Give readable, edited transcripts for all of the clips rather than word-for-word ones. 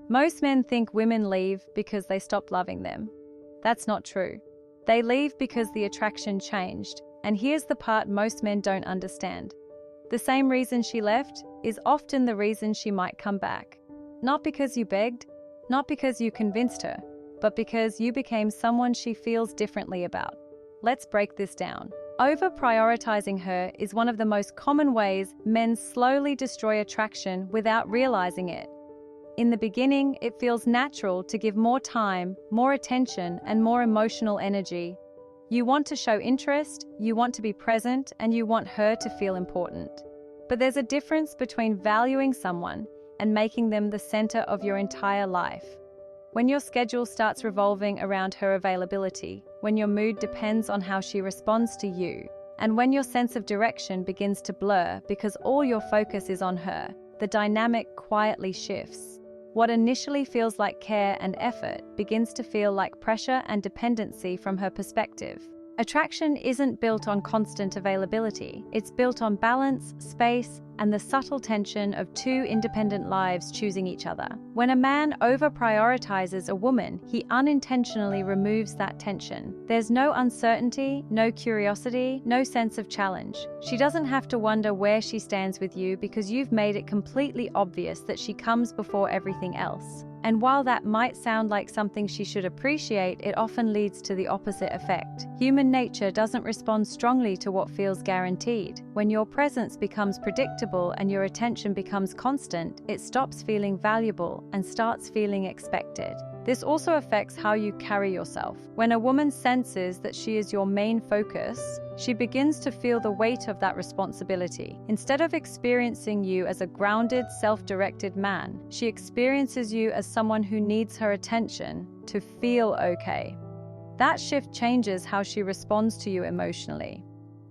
Most men think women leave because they stopped loving them. That's not true. They leave because the attraction changed, and here's the part most men don't understand. The same reason she left is often the reason she might come back. Not because you begged, not because you convinced her, but because you became someone she feels differently about. Let's break this down. Over-prioritizing her is one of the most common ways men slowly destroy attraction without realizing it. In the beginning, it feels natural to give more time, more attention, and more emotional energy. You want to show interest, you want to be present, and you want her to feel important. But there's a difference between valuing someone and making them the center of your entire life. When your schedule starts revolving around her availability, when your mood depends on how she responds to you, and when your sense of direction begins to blur because all your focus is on her, the dynamic quietly shifts. What initially feels like care and effort begins to feel like pressure and dependency from her perspective. Attraction isn't built on constant availability. It's built on balance, space, and the subtle tension of two independent lives choosing each other. When a man over-prioritizes a woman, he unintentionally removes that tension. There's no uncertainty, no curiosity, no sense of challenge. She doesn't have to wonder where she stands with you because you've made it completely obvious that she comes before everything else. And while that might sound like something she should appreciate, it often leads to the opposite effect. Human nature doesn't respond strongly to what feels guaranteed. When your presence becomes predictable and your attention becomes constant, it stops feeling valuable and starts feeling expected. This also affects how you carry yourself. When a woman senses that she is your main focus, she begins to feel the weight of that responsibility. Instead of experiencing you as a grounded, self-directed man, she experiences you as someone who needs her attention to feel okay. That shift changes how she responds to you emotionally.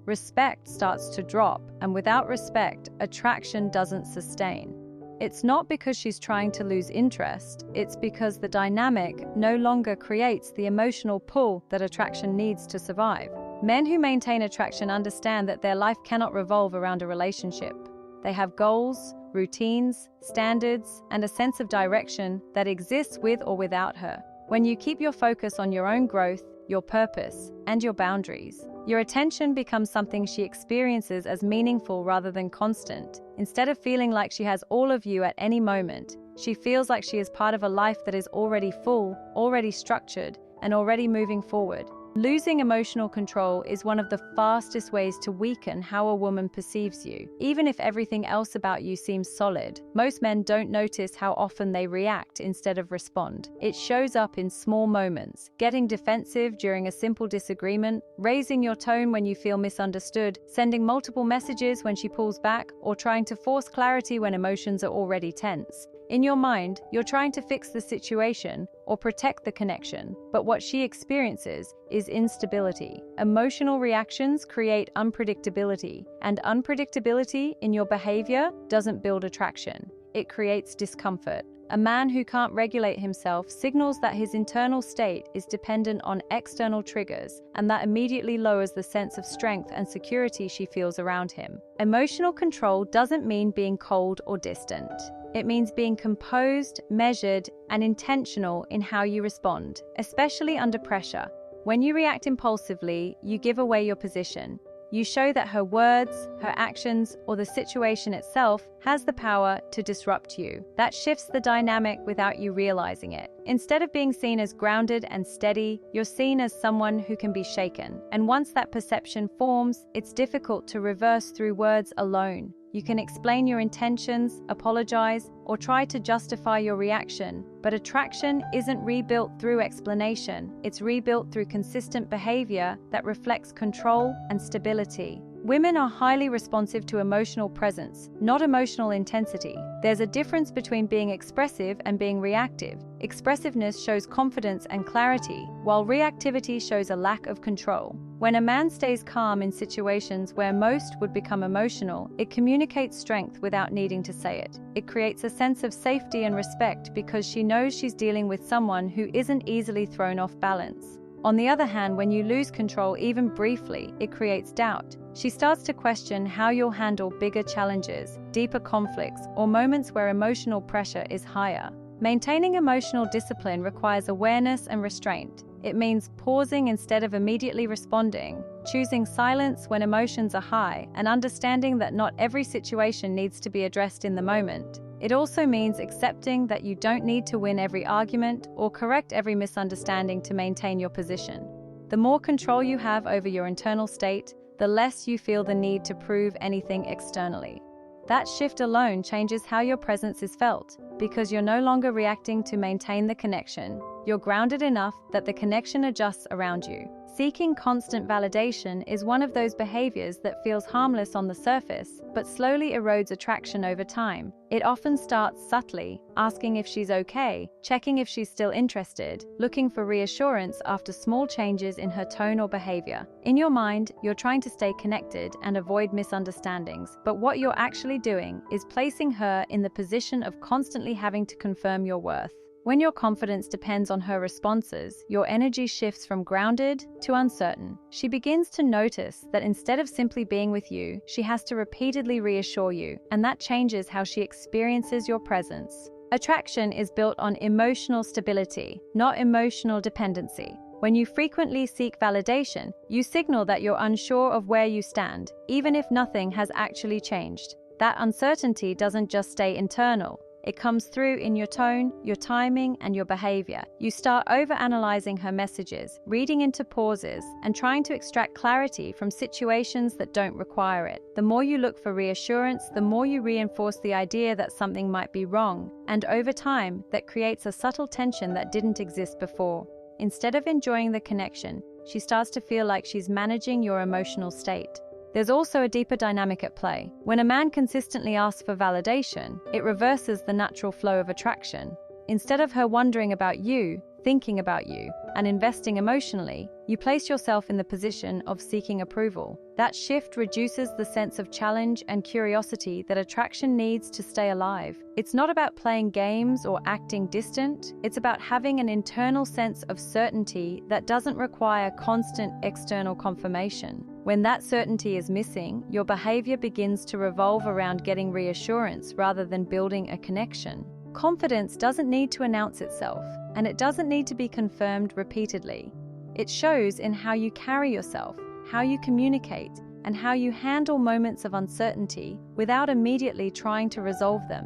Respect starts to drop, and without respect, attraction doesn't sustain. It's not because she's trying to lose interest, it's because the dynamic no longer creates the emotional pull that attraction needs to survive. Men who maintain attraction understand that their life cannot revolve around a relationship. They have goals, routines, standards, and a sense of direction that exists with or without her. When you keep your focus on your own growth, your purpose, and your boundaries, your attention becomes something she experiences as meaningful rather than constant. Instead of feeling like she has all of you at any moment, she feels like she is part of a life that is already full, already structured, and already moving forward. Losing emotional control is one of the fastest ways to weaken how a woman perceives you. Even if everything else about you seems solid, most men don't notice how often they react instead of respond. It shows up in small moments, getting defensive during a simple disagreement, raising your tone when you feel misunderstood, sending multiple messages when she pulls back, or trying to force clarity when emotions are already tense. In your mind, you're trying to fix the situation or protect the connection, but what she experiences is instability. Emotional reactions create unpredictability, and unpredictability in your behavior doesn't build attraction. It creates discomfort. A man who can't regulate himself signals that his internal state is dependent on external triggers, and that immediately lowers the sense of strength and security she feels around him. Emotional control doesn't mean being cold or distant. It means being composed, measured, and intentional in how you respond, especially under pressure. When you react impulsively, you give away your position. You show that her words, her actions, or the situation itself has the power to disrupt you. That shifts the dynamic without you realizing it. Instead of being seen as grounded and steady, you're seen as someone who can be shaken. And once that perception forms, it's difficult to reverse through words alone. You can explain your intentions, apologize, or try to justify your reaction, but attraction isn't rebuilt through explanation. It's rebuilt through consistent behavior that reflects control and stability. Women are highly responsive to emotional presence, not emotional intensity. There's a difference between being expressive and being reactive. Expressiveness shows confidence and clarity, while reactivity shows a lack of control. When a man stays calm in situations where most would become emotional, it communicates strength without needing to say it. It creates a sense of safety and respect because she knows she's dealing with someone who isn't easily thrown off balance. On the other hand, when you lose control even briefly, it creates doubt. She starts to question how you'll handle bigger challenges, deeper conflicts, or moments where emotional pressure is higher. Maintaining emotional discipline requires awareness and restraint. It means pausing instead of immediately responding, choosing silence when emotions are high, and understanding that not every situation needs to be addressed in the moment. It also means accepting that you don't need to win every argument or correct every misunderstanding to maintain your position. The more control you have over your internal state, the less you feel the need to prove anything externally. That shift alone changes how your presence is felt, because you're no longer reacting to maintain the connection. You're grounded enough that the connection adjusts around you. Seeking constant validation is one of those behaviors that feels harmless on the surface, but slowly erodes attraction over time. It often starts subtly, asking if she's okay, checking if she's still interested, looking for reassurance after small changes in her tone or behavior. In your mind, you're trying to stay connected and avoid misunderstandings, but what you're actually doing is placing her in the position of constantly having to confirm your worth. When your confidence depends on her responses, your energy shifts from grounded to uncertain. She begins to notice that instead of simply being with you, she has to repeatedly reassure you, and that changes how she experiences your presence. Attraction is built on emotional stability, not emotional dependency. When you frequently seek validation, you signal that you're unsure of where you stand, even if nothing has actually changed. That uncertainty doesn't just stay internal. It comes through in your tone, your timing, and your behavior. You start overanalyzing her messages, reading into pauses, and trying to extract clarity from situations that don't require it. The more you look for reassurance, the more you reinforce the idea that something might be wrong, and over time, that creates a subtle tension that didn't exist before. Instead of enjoying the connection, she starts to feel like she's managing your emotional state. There's also a deeper dynamic at play. When a man consistently asks for validation, it reverses the natural flow of attraction. Instead of her wondering about you, thinking about you, and investing emotionally, you place yourself in the position of seeking approval. That shift reduces the sense of challenge and curiosity that attraction needs to stay alive. It's not about playing games or acting distant. It's about having an internal sense of certainty that doesn't require constant external confirmation. When that certainty is missing, your behavior begins to revolve around getting reassurance rather than building a connection. Confidence doesn't need to announce itself, and it doesn't need to be confirmed repeatedly. It shows in how you carry yourself, how you communicate, and how you handle moments of uncertainty without immediately trying to resolve them.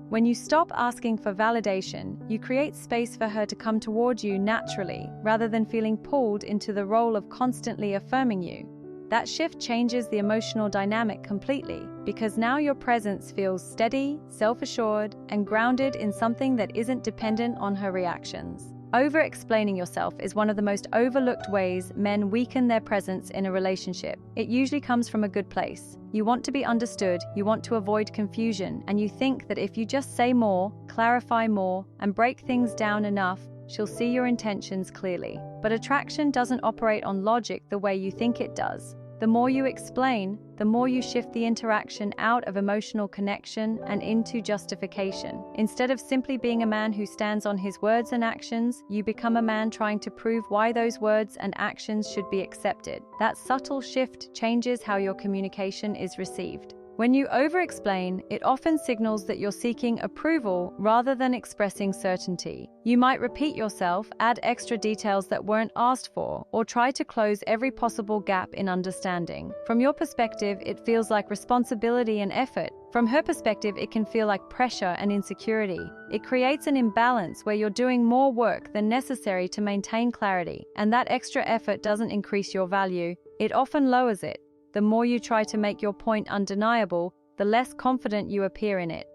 When you stop asking for validation, you create space for her to come toward you naturally, rather than feeling pulled into the role of constantly affirming you. That shift changes the emotional dynamic completely, because now your presence feels steady, self-assured, and grounded in something that isn't dependent on her reactions. Over-explaining yourself is one of the most overlooked ways men weaken their presence in a relationship. It usually comes from a good place. You want to be understood, you want to avoid confusion, and you think that if you just say more, clarify more, and break things down enough, she'll see your intentions clearly. But attraction doesn't operate on logic the way you think it does. The more you explain, the more you shift the interaction out of emotional connection and into justification. Instead of simply being a man who stands on his words and actions, you become a man trying to prove why those words and actions should be accepted. That subtle shift changes how your communication is received. When you over-explain, it often signals that you're seeking approval rather than expressing certainty. You might repeat yourself, add extra details that weren't asked for, or try to close every possible gap in understanding. From your perspective, it feels like responsibility and effort. From her perspective, it can feel like pressure and insecurity. It creates an imbalance where you're doing more work than necessary to maintain clarity, and that extra effort doesn't increase your value, it often lowers it. The more you try to make your point undeniable, the less confident you appear in it.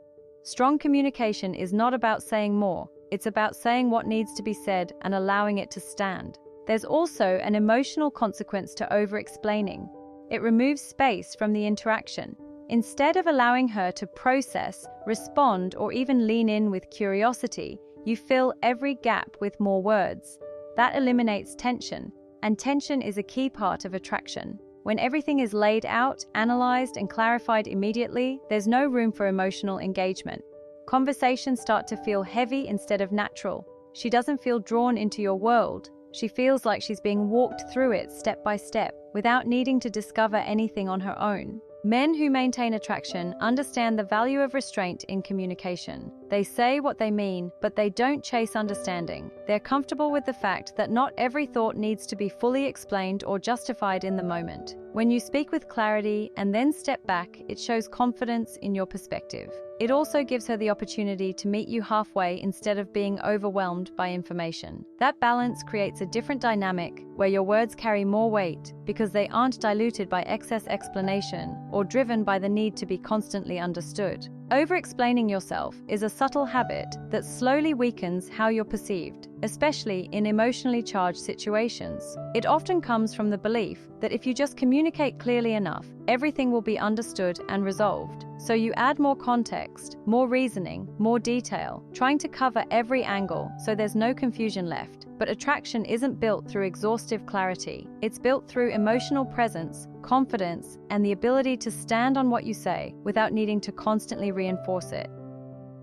Strong communication is not about saying more, it's about saying what needs to be said and allowing it to stand. There's also an emotional consequence to over-explaining. It removes space from the interaction. Instead of allowing her to process, respond, or even lean in with curiosity, you fill every gap with more words. That eliminates tension, and tension is a key part of attraction. When everything is laid out, analyzed, and clarified immediately, there's no room for emotional engagement. Conversations start to feel heavy instead of natural. She doesn't feel drawn into your world. She feels like she's being walked through it step by step, without needing to discover anything on her own. Men who maintain attraction understand the value of restraint in communication. They say what they mean, but they don't chase understanding. They're comfortable with the fact that not every thought needs to be fully explained or justified in the moment. When you speak with clarity and then step back, it shows confidence in your perspective. It also gives her the opportunity to meet you halfway instead of being overwhelmed by information. That balance creates a different dynamic where your words carry more weight because they aren't diluted by excess explanation or driven by the need to be constantly understood. Over-explaining yourself is a subtle habit that slowly weakens how you're perceived, especially in emotionally charged situations. It often comes from the belief that if you just communicate clearly enough, everything will be understood and resolved. So you add more context, more reasoning, more detail, trying to cover every angle so there's no confusion left. But attraction isn't built through exhaustive clarity. It's built through emotional presence, confidence, and the ability to stand on what you say without needing to constantly reinforce it.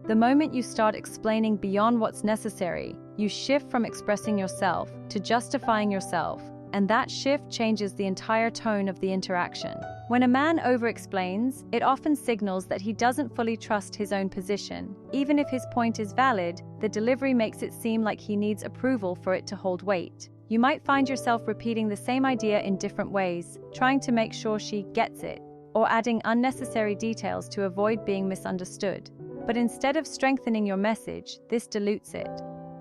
The moment you start explaining beyond what's necessary, you shift from expressing yourself to justifying yourself, and that shift changes the entire tone of the interaction. When a man over-explains, it often signals that he doesn't fully trust his own position. Even if his point is valid, the delivery makes it seem like he needs approval for it to hold weight. You might find yourself repeating the same idea in different ways, trying to make sure she gets it, or adding unnecessary details to avoid being misunderstood. But instead of strengthening your message, this dilutes it.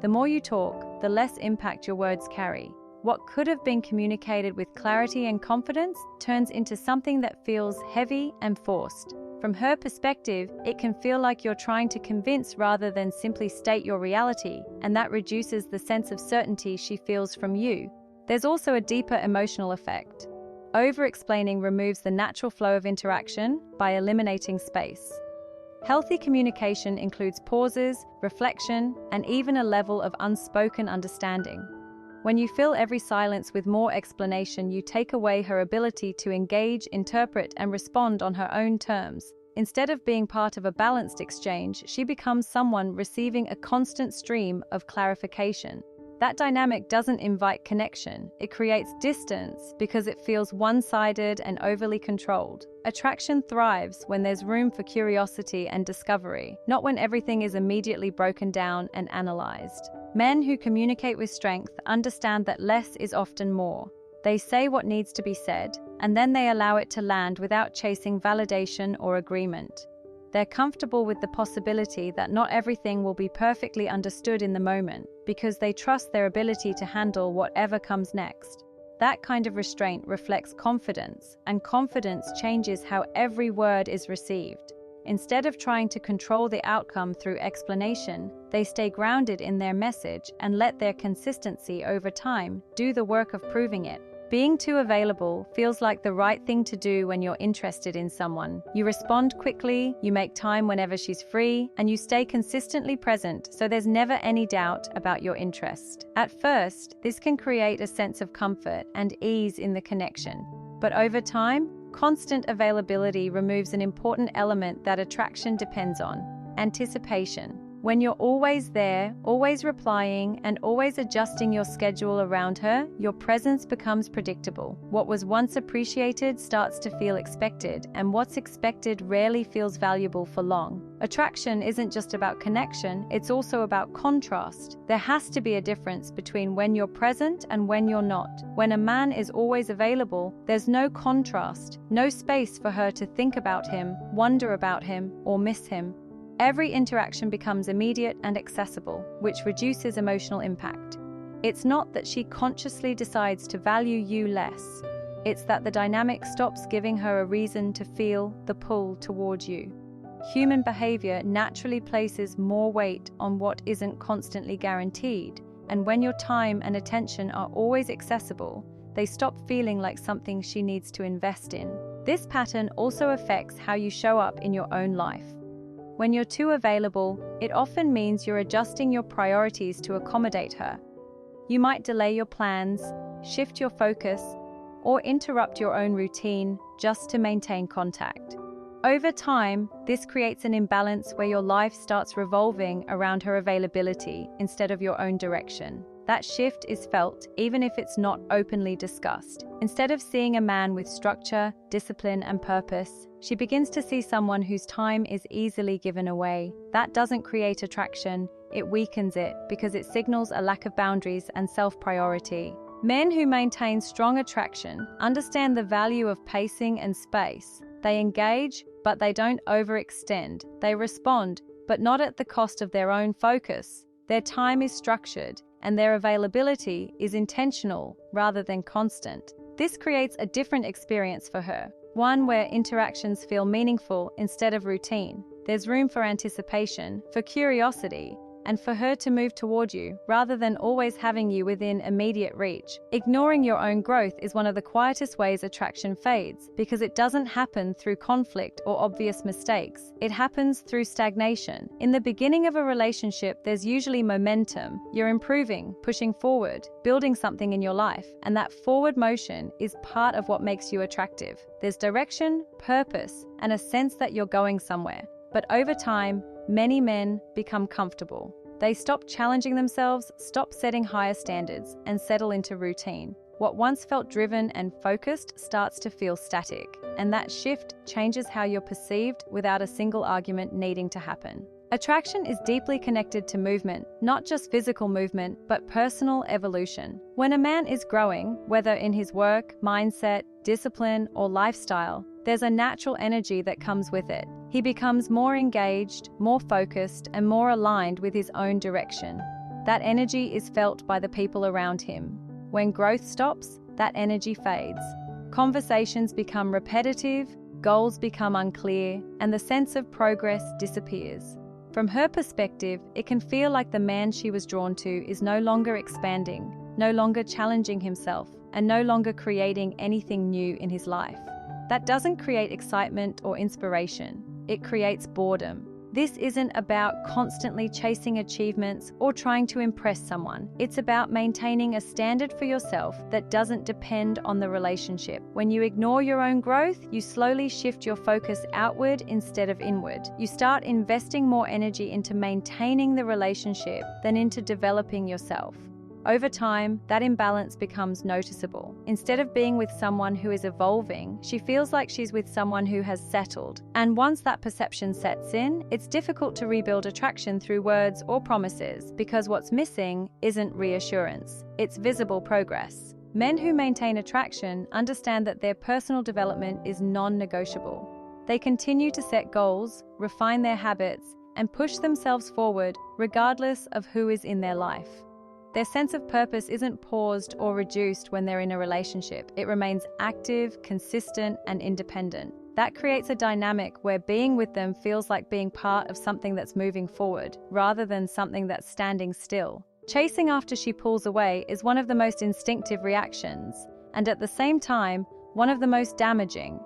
The more you talk, the less impact your words carry. What could have been communicated with clarity and confidence turns into something that feels heavy and forced. From her perspective, it can feel like you're trying to convince rather than simply state your reality, and that reduces the sense of certainty she feels from you. There's also a deeper emotional effect. Over-explaining removes the natural flow of interaction by eliminating space. Healthy communication includes pauses, reflection, and even a level of unspoken understanding. When you fill every silence with more explanation, you take away her ability to engage, interpret, and respond on her own terms. Instead of being part of a balanced exchange, she becomes someone receiving a constant stream of clarification. That dynamic doesn't invite connection. It creates distance because it feels one-sided and overly controlled. Attraction thrives when there's room for curiosity and discovery, not when everything is immediately broken down and analyzed. Men who communicate with strength understand that less is often more. They say what needs to be said, and then they allow it to land without chasing validation or agreement. They're comfortable with the possibility that not everything will be perfectly understood in the moment, because they trust their ability to handle whatever comes next. That kind of restraint reflects confidence, and confidence changes how every word is received. Instead of trying to control the outcome through explanation, they stay grounded in their message and let their consistency over time do the work of proving it. Being too available feels like the right thing to do when you're interested in someone. You respond quickly, you make time whenever she's free, and you stay consistently present so there's never any doubt about your interest. At first, this can create a sense of comfort and ease in the connection. But over time, constant availability removes an important element that attraction depends on: anticipation. When you're always there, always replying, and always adjusting your schedule around her, your presence becomes predictable. What was once appreciated starts to feel expected, and what's expected rarely feels valuable for long. Attraction isn't just about connection, it's also about contrast. There has to be a difference between when you're present and when you're not. When a man is always available, there's no contrast, no space for her to think about him, wonder about him, or miss him. Every interaction becomes immediate and accessible, which reduces emotional impact. It's not that she consciously decides to value you less. It's that the dynamic stops giving her a reason to feel the pull toward you. Human behavior naturally places more weight on what isn't constantly guaranteed, and when your time and attention are always accessible, they stop feeling like something she needs to invest in. This pattern also affects how you show up in your own life. When you're too available, it often means you're adjusting your priorities to accommodate her. You might delay your plans, shift your focus, or interrupt your own routine just to maintain contact. Over time, this creates an imbalance where your life starts revolving around her availability instead of your own direction. That shift is felt even if it's not openly discussed. Instead of seeing a man with structure, discipline, and purpose, she begins to see someone whose time is easily given away. That doesn't create attraction, it weakens it because it signals a lack of boundaries and self-priority. Men who maintain strong attraction understand the value of pacing and space. They engage, but they don't overextend. They respond, but not at the cost of their own focus. Their time is structured, and their availability is intentional rather than constant. This creates a different experience for her, one where interactions feel meaningful instead of routine. There's room for anticipation, for curiosity, and for her to move toward you rather than always having you within immediate reach. Ignoring your own growth is one of the quietest ways attraction fades because it doesn't happen through conflict or obvious mistakes. It happens through stagnation. In the beginning of a relationship, there's usually momentum. You're improving, pushing forward, building something in your life, and that forward motion is part of what makes you attractive. There's direction, purpose, and a sense that you're going somewhere. But over time, many men become comfortable. They stop challenging themselves, stop setting higher standards, and settle into routine. What once felt driven and focused starts to feel static, and that shift changes how you're perceived without a single argument needing to happen. Attraction is deeply connected to movement, not just physical movement, but personal evolution. When a man is growing, whether in his work, mindset, discipline, or lifestyle, there's a natural energy that comes with it. He becomes more engaged, more focused, and more aligned with his own direction. That energy is felt by the people around him. When growth stops, that energy fades. Conversations become repetitive, goals become unclear, and the sense of progress disappears. From her perspective, it can feel like the man she was drawn to is no longer expanding, no longer challenging himself, and no longer creating anything new in his life. That doesn't create excitement or inspiration. It creates boredom. This isn't about constantly chasing achievements or trying to impress someone. It's about maintaining a standard for yourself that doesn't depend on the relationship. When you ignore your own growth, you slowly shift your focus outward instead of inward. You start investing more energy into maintaining the relationship than into developing yourself. Over time, that imbalance becomes noticeable. Instead of being with someone who is evolving, she feels like she's with someone who has settled. And once that perception sets in, it's difficult to rebuild attraction through words or promises because what's missing isn't reassurance, it's visible progress. Men who maintain attraction understand that their personal development is non-negotiable. They continue to set goals, refine their habits, and push themselves forward regardless of who is in their life. Their sense of purpose isn't paused or reduced when they're in a relationship. It remains active, consistent, and independent. That creates a dynamic where being with them feels like being part of something that's moving forward, rather than something that's standing still. Chasing after she pulls away is one of the most instinctive reactions, and at the same time, one of the most damaging.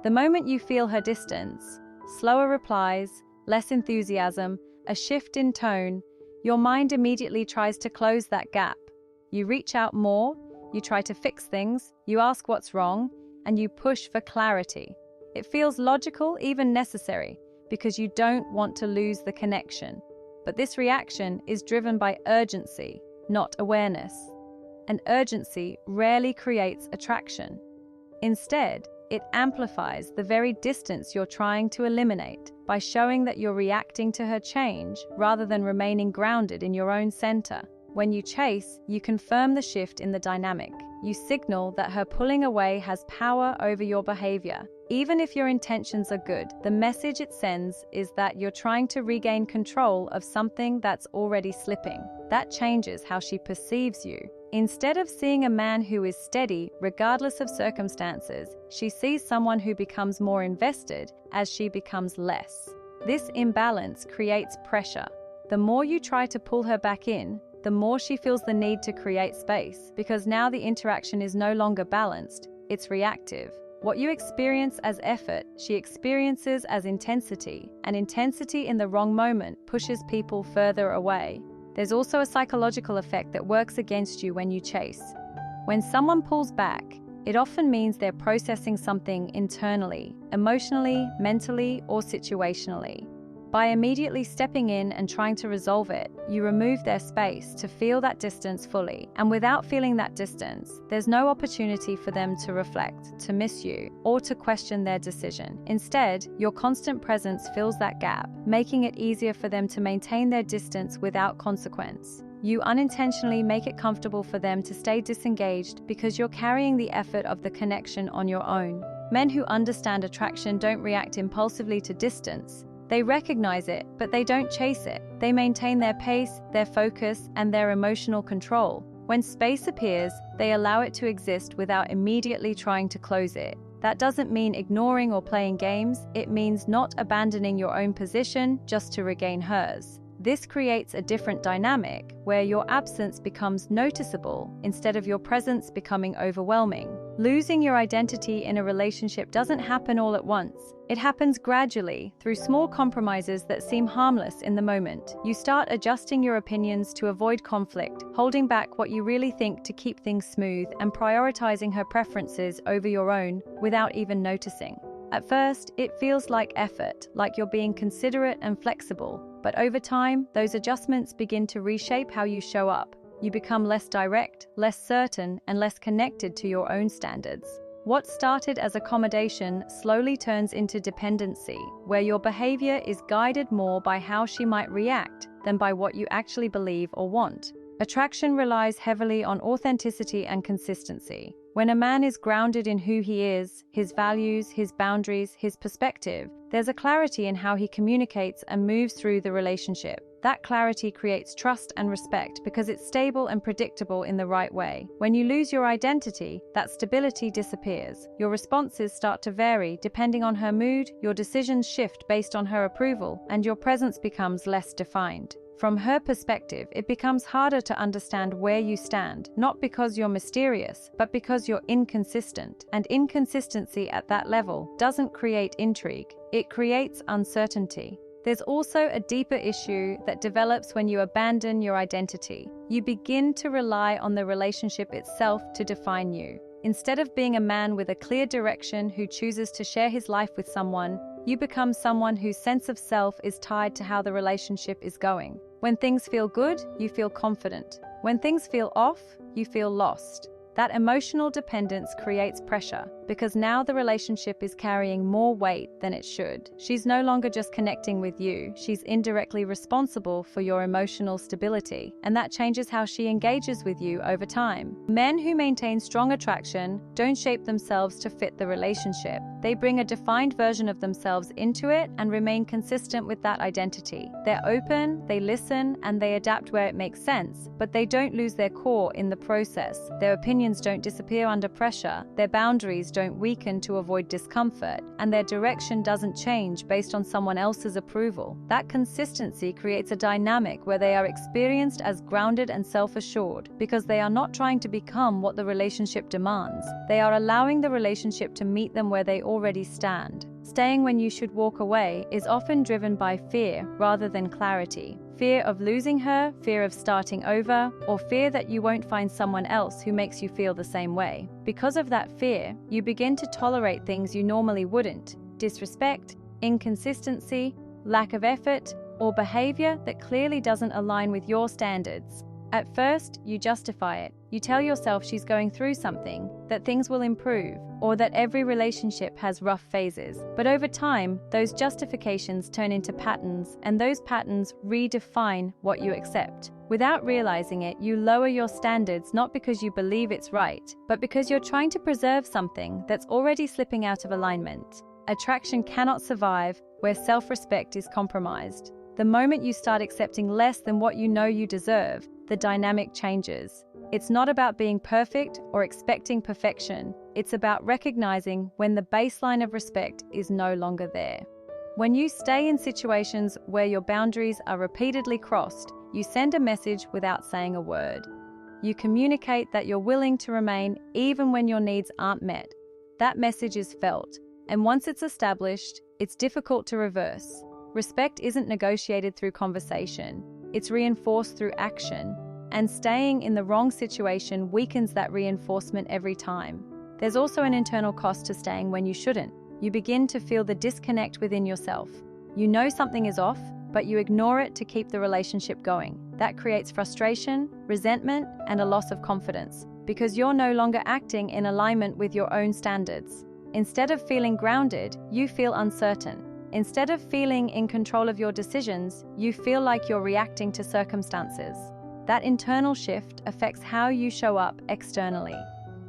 The moment you feel her distance, slower replies, less enthusiasm, a shift in tone, your mind immediately tries to close that gap. You reach out more, you try to fix things, you ask what's wrong, and you push for clarity. It feels logical, even necessary, because you don't want to lose the connection. But this reaction is driven by urgency, not awareness. And urgency rarely creates attraction. Instead, it amplifies the very distance you're trying to eliminate by showing that you're reacting to her change rather than remaining grounded in your own center. When you chase, you confirm the shift in the dynamic. You signal that her pulling away has power over your behavior. Even if your intentions are good, the message it sends is that you're trying to regain control of something that's already slipping. That changes how she perceives you. Instead of seeing a man who is steady, regardless of circumstances, she sees someone who becomes more invested as she becomes less. This imbalance creates pressure. The more you try to pull her back in, the more she feels the need to create space, because now the interaction is no longer balanced, it's reactive. What you experience as effort, she experiences as intensity, and intensity in the wrong moment pushes people further away. There's also a psychological effect that works against you when you chase. When someone pulls back, it often means they're processing something internally, emotionally, mentally, or situationally. By immediately stepping in and trying to resolve it, you remove their space to feel that distance fully. And without feeling that distance, there's no opportunity for them to reflect, to miss you, or to question their decision. Instead, your constant presence fills that gap, making it easier for them to maintain their distance without consequence. You unintentionally make it comfortable for them to stay disengaged because you're carrying the effort of the connection on your own. Men who understand attraction don't react impulsively to distance. They recognize it, but they don't chase it. They maintain their pace, their focus, and their emotional control. When space appears, they allow it to exist without immediately trying to close it. That doesn't mean ignoring or playing games. It means not abandoning your own position just to regain hers. This creates a different dynamic where your absence becomes noticeable instead of your presence becoming overwhelming. Losing your identity in a relationship doesn't happen all at once. It happens gradually, through small compromises that seem harmless in the moment. You start adjusting your opinions to avoid conflict, holding back what you really think to keep things smooth, and prioritizing her preferences over your own without even noticing. At first, it feels like effort, like you're being considerate and flexible. But over time, those adjustments begin to reshape how you show up. You become less direct, less certain, and less connected to your own standards. What started as accommodation slowly turns into dependency, where your behavior is guided more by how she might react than by what you actually believe or want. Attraction relies heavily on authenticity and consistency. When a man is grounded in who he is, his values, his boundaries, his perspective, there's a clarity in how he communicates and moves through the relationship. That clarity creates trust and respect because it's stable and predictable in the right way. When you lose your identity, that stability disappears. Your responses start to vary depending on her mood, your decisions shift based on her approval, and your presence becomes less defined. From her perspective, it becomes harder to understand where you stand, not because you're mysterious, but because you're inconsistent. And inconsistency at that level doesn't create intrigue, it creates uncertainty. There's also a deeper issue that develops when you abandon your identity. You begin to rely on the relationship itself to define you. Instead of being a man with a clear direction who chooses to share his life with someone, you become someone whose sense of self is tied to how the relationship is going. When things feel good, you feel confident. When things feel off, you feel lost. That emotional dependence creates pressure because now the relationship is carrying more weight than it should. She's no longer just connecting with you, she's indirectly responsible for your emotional stability, and that changes how she engages with you over time. Men who maintain strong attraction don't shape themselves to fit the relationship. They bring a defined version of themselves into it and remain consistent with that identity. They're open, they listen, and they adapt where it makes sense, but they don't lose their core in the process. Their opinions don't disappear under pressure, their boundaries don't weaken to avoid discomfort, and their direction doesn't change based on someone else's approval. That consistency creates a dynamic where they are experienced as grounded and self-assured because they are not trying to become what the relationship demands. They are allowing the relationship to meet them where they already stand. Staying when you should walk away is often driven by fear rather than clarity. Fear of losing her, fear of starting over, or fear that you won't find someone else who makes you feel the same way. Because of that fear, you begin to tolerate things you normally wouldn't: disrespect, inconsistency, lack of effort, or behavior that clearly doesn't align with your standards. At first, you justify it. You tell yourself she's going through something, that things will improve, or that every relationship has rough phases. But over time, those justifications turn into patterns, and those patterns redefine what you accept. Without realizing it, you lower your standards not because you believe it's right, but because you're trying to preserve something that's already slipping out of alignment. Attraction cannot survive where self-respect is compromised. The moment you start accepting less than what you know you deserve, the dynamic changes. It's not about being perfect or expecting perfection. It's about recognizing when the baseline of respect is no longer there. When you stay in situations where your boundaries are repeatedly crossed, you send a message without saying a word. You communicate that you're willing to remain even when your needs aren't met. That message is felt, and once it's established, it's difficult to reverse. Respect isn't negotiated through conversation, it's reinforced through action, and staying in the wrong situation weakens that reinforcement every time. There's also an internal cost to staying when you shouldn't. You begin to feel the disconnect within yourself. You know something is off, but you ignore it to keep the relationship going. That creates frustration, resentment, and a loss of confidence, because you're no longer acting in alignment with your own standards. Instead of feeling grounded, you feel uncertain. Instead of feeling in control of your decisions, you feel like you're reacting to circumstances. That internal shift affects how you show up externally.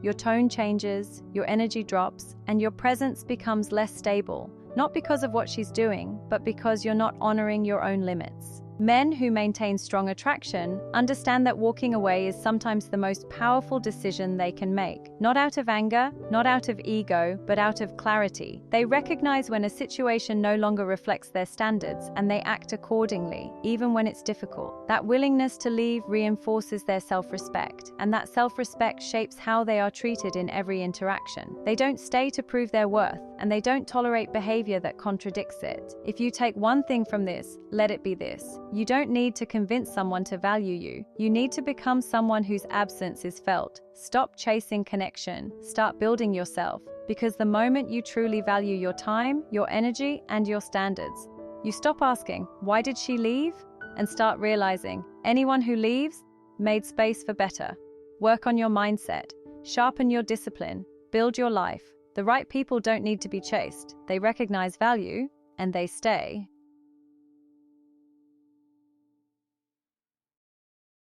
Your tone changes, your energy drops, and your presence becomes less stable, not because of what she's doing, but because you're not honoring your own limits. Men who maintain strong attraction understand that walking away is sometimes the most powerful decision they can make. Not out of anger, not out of ego, but out of clarity. They recognize when a situation no longer reflects their standards, and they act accordingly, even when it's difficult. That willingness to leave reinforces their self-respect, and that self-respect shapes how they are treated in every interaction. They don't stay to prove their worth, and they don't tolerate behavior that contradicts it. If you take one thing from this, let it be this. You don't need to convince someone to value you. You need to become someone whose absence is felt. Stop chasing connection. Start building yourself. Because the moment you truly value your time, your energy, and your standards, you stop asking, why did she leave? And start realizing, anyone who leaves made space for better. Work on your mindset. Sharpen your discipline. Build your life. The right people don't need to be chased. They recognize value, and they stay.